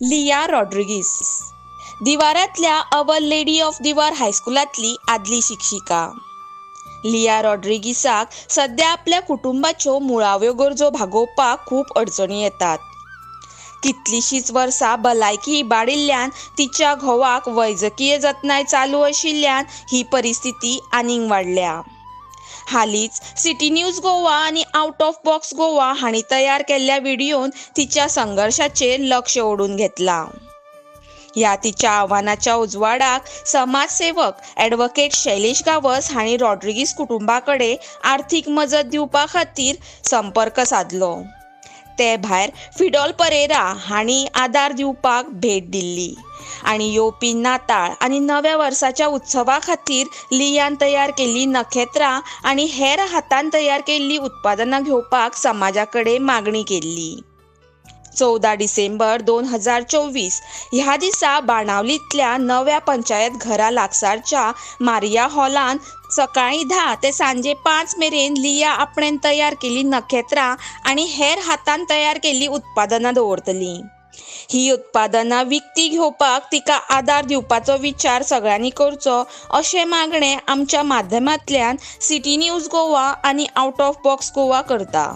लिया Rodrigues दिवारातल्या our lady of दिवार हायस्कुलातली आदली शिक्षिका. लिया रॉड्रिगीसाक सध्या आपल्या कुटुंबाच्यो मुळाव्यो गरजो भागोवपाक खूप अडचणी येतात. कितलीशींच वर्सां भलायकी इबाडिल्ल्यान तिच्या घोवाक वैजकीय जतनाय चालू आशिल्ल्यान ही परिस्थिती आनीक वाडल्या. हालींच सिटी न्यूज गोवा आनी आउट ऑफ बॉक्स गोवा हांणी तयार केल्ल्या व्हिडिओन तिच्या संघर्शाचेर लक्ष ओडून घेतला. ह्या तिच्या आव्हानाच्या उजवाडाक समाजसेवक ॲडव्होकेट शैलेश गावस हांणी रॉड्रिगीस कुटुंबाकडे आर्थीक मजत दिवपा खातीर संपर्क साधलो. ते भायर फिडॉल परेरा हांणी आदार दिवपाक भेट दिल्ली आनी येवपी नाताळ आनी नव्या वर्साच्या उत्सवा खातीर लियान तयार केल्ली नखेत्रां आनी हेर हातान तयार केल्ली उत्पादनां घेवपाक समाजा कडेन मागणी केल्ली. 14 डिसेंबर 2024 ह्या दिसा बाणावलींतल्या नव्या पंचायत घरा लागसारच्या मारिया हॉलान सकाळीं 10 ते सांजे 5 मेरेन लिया आपणेन तयार केल्ली नखेत्रां आनी हेर हातान तयार केल्ली उत्पादनां दवरतली. ही उत्पादनां विकती घेवपाक तिका आदार दिवपाचो विचार सगळ्यांनी करचो अशें मागणें आमच्या माध्यमांतल्यान सिटी न्यूज गोवा आनी आउट ऑफ बॉक्स गोवा करता.